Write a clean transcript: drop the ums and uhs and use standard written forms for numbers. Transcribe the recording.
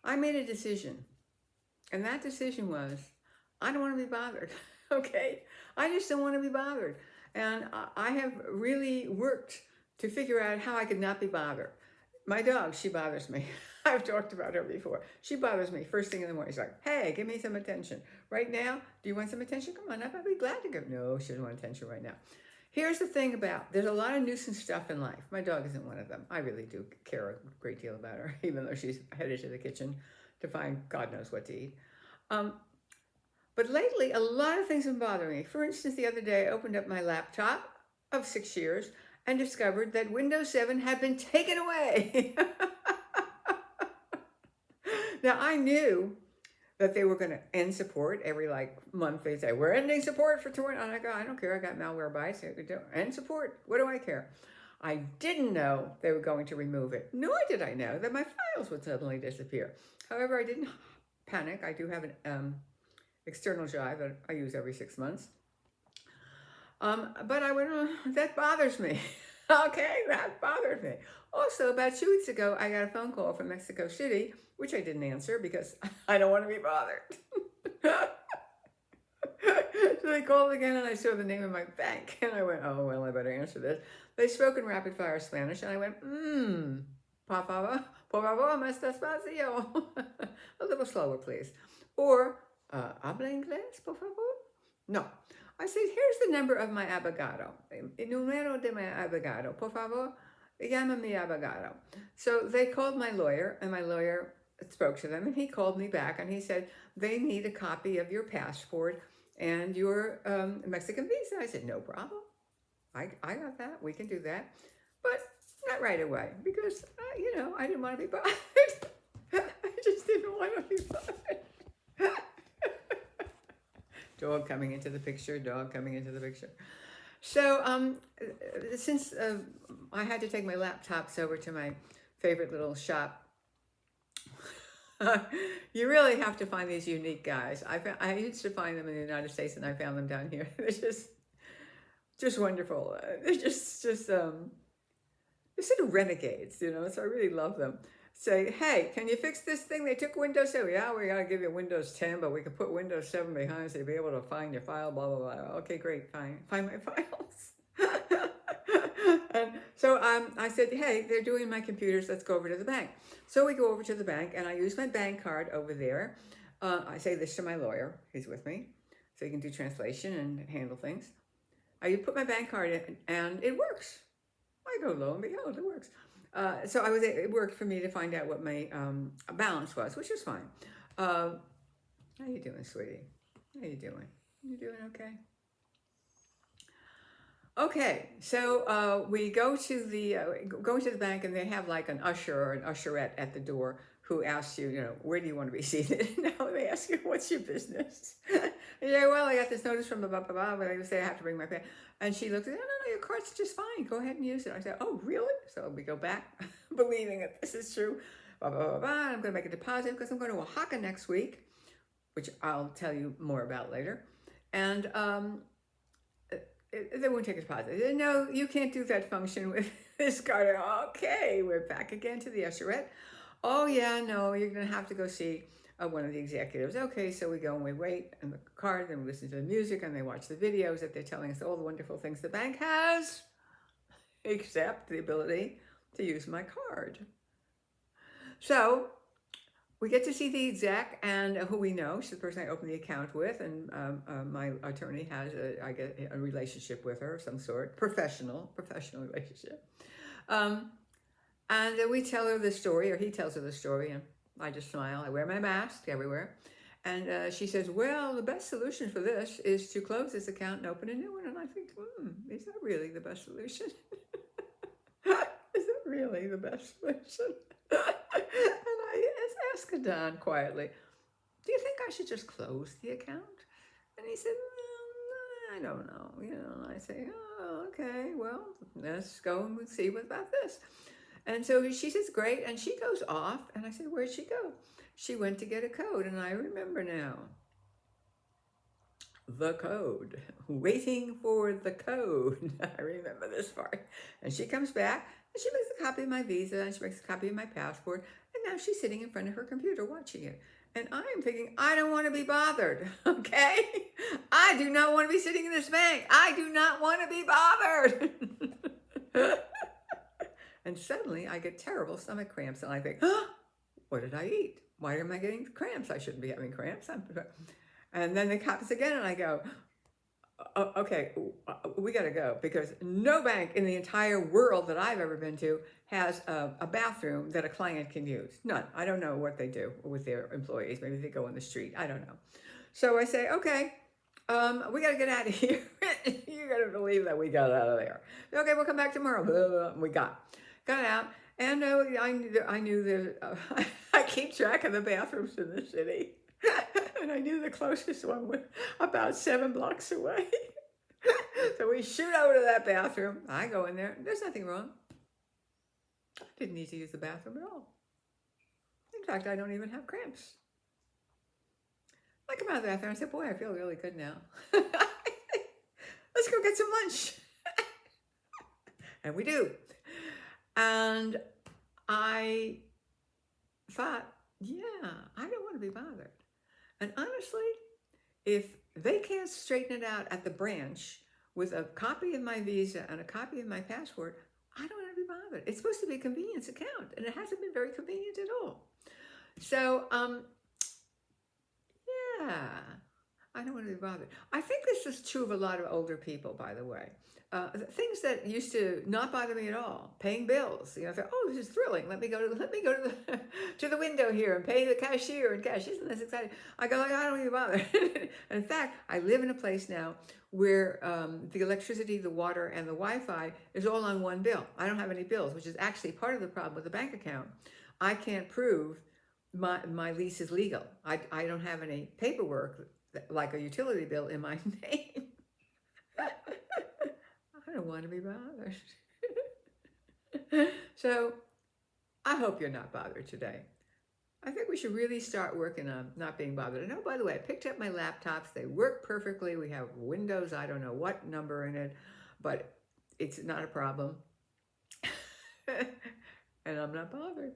I made a decision. And that decision was, I don't want to be bothered. Okay? I just don't want to be bothered. And I have really worked to figure out how I could not be bothered. My dog, she bothers me. I've talked about her before. She bothers me first thing in the morning. She's like, hey, give me some attention. Right now, do you want some attention? Come on up. I'd be glad to give. No, she doesn't want attention right now. Here's the thing about, there's a lot of nuisance stuff in life. My dog isn't one of them. I really do care a great deal about her, even though she's headed to the kitchen to find God knows what to eat. Um, but lately, a lot of things have been bothering me. For instance, the other day, I opened up my laptop of 6 years and discovered that Windows 7 had been taken away. Now, I knew that they were going to end support every like month. They say, we're ending support for 20. And I go, I don't care. I got Malwarebytes. End support. What do I care? I didn't know they were going to remove it. Nor did I know that my files would suddenly disappear. However, I didn't panic. I do have an external drive that I use every 6 months. But I went, that bothers me. Okay, that bothered me. Also, about 2 weeks ago, I got a phone call from Mexico City, which I didn't answer because I don't want to be bothered. So they called again and I saw the name of my bank and I went, oh, well, I better answer this. They spoke in rapid fire Spanish and I went, por favor, más despacio. A little slower, please. Or, habla inglés, por favor? No. I said, here's the number of my abogado. El número de mi abogado. Por favor, llama mi abogado. So they called my lawyer, and my lawyer spoke to them, and he called me back, and he said, they need a copy of your passport and your Mexican visa. I said, no problem. I got that. We can do that. But not right away, because, I didn't want to be bothered. I just didn't want to be bothered. Dog coming into the picture, dog coming into the picture. So since I had to take my laptops over to my favorite little shop, you really have to find these unique guys. I used to find them in the United States, and I found them down here. They're just wonderful. They're just they're sort of renegades, So I really love them. Say, hey, can you fix this thing? They took Windows 7. Yeah, we got to give you Windows 10, but we can put Windows 7 behind so you'll be able to find your file, blah, blah, blah. Okay, great, fine. Find my files. And so I said, hey, they're doing my computers. Let's go over to the bank. So we go over to the bank, and I use my bank card over there. I say this to my lawyer. He's with me, so he can do translation and handle things. I put my bank card in, and it works. I go, lo and behold, it works. So it worked for me to find out what my balance was, which is fine. How you doing, sweetie? How you doing? You doing okay? Okay, so we go to the bank, and they have like an usher or an usherette at the door who asks you, where do you want to be seated? Now they ask you, what's your business? And you're like, well, I got this notice from the blah, blah, blah, but I say I have to bring my pen. And she looks at it, no, your card's just fine. Go ahead and use it. I say, oh, really? So we go back, believing that this is true. Blah, blah, blah, blah. I'm going to make a deposit because I'm going to Oaxaca next week, which I'll tell you more about later. And they won't take a deposit. They said, no, you can't do that function with this card. Okay, we're back again to the usherette. Oh, yeah, no, you're going to have to go see one of the executives. Okay, so we go and we wait in the card and we listen to the music and they watch the videos that they're telling us all the wonderful things the bank has, except the ability to use my card. So we get to see the exec and who we know. She's the person I opened the account with, and my attorney has a relationship with her of some sort, professional relationship. And we tell her the story, or he tells her the story, and I just smile. I wear my mask everywhere. And she says, well, the best solution for this is to close this account and open a new one. And I think, is that really the best solution? Is that really the best solution? And I asked Don quietly, do you think I should just close the account? And he said, well, I don't know. And I say, oh, okay, well, let's go and see about this. And so she says, great. And she goes off. And I said, where'd she go? She went to get a code. And I remember now. The code. Waiting for the code. I remember this part. And she comes back. And she makes a copy of my visa. And she makes a copy of my passport. And now she's sitting in front of her computer watching it. And I'm thinking, I don't want to be bothered, okay? I do not want to be sitting in this bank. I do not want to be bothered. And suddenly I get terrible stomach cramps. And I think, what did I eat? Why am I getting cramps? I shouldn't be having cramps. And then it happens again, and I go, okay, we got to go, because no bank in the entire world that I've ever been to has a bathroom that a client can use. None. I don't know what they do with their employees. Maybe they go on the street. I don't know. So I say, okay, we got to get out of here. You got to believe that we got out of there. Okay, we'll come back tomorrow. Blah, blah, blah. We got out. And I knew that I keep track of the bathrooms in the city. And I knew the closest one was about 7 blocks away. So we shoot over to that bathroom. I go in there. There's nothing wrong. I didn't need to use the bathroom at all. In fact, I don't even have cramps. I come out of the bathroom. I said, boy, I feel really good now. Let's go get some lunch. And we do. And I thought, yeah, I don't want to be bothered. And honestly, if they can't straighten it out at the branch with a copy of my visa and a copy of my passport, I don't want to be bothered. It's supposed to be a convenience account, and it hasn't been very convenient at all. So, yeah, I don't want to be bothered. I think this is true of a lot of older people, by the way. Things that used to not bother me at all, paying bills. You know, I thought, oh, this is thrilling. Let me go to the to the window here and pay the cashier and cash. Isn't this exciting? I go, like, I don't even bother. In fact, I live in a place now where the electricity, the water, and the Wi-Fi is all on one bill. I don't have any bills, which is actually part of the problem with the bank account. I can't prove my lease is legal. I don't have any paperwork like a utility bill in my name. I don't want to be bothered. So I hope you're not bothered today. I think we should really start working on not being bothered. And oh, by the way, I picked up my laptops. They work perfectly. We have Windows, I don't know what number in it, but it's not a problem. And I'm not bothered.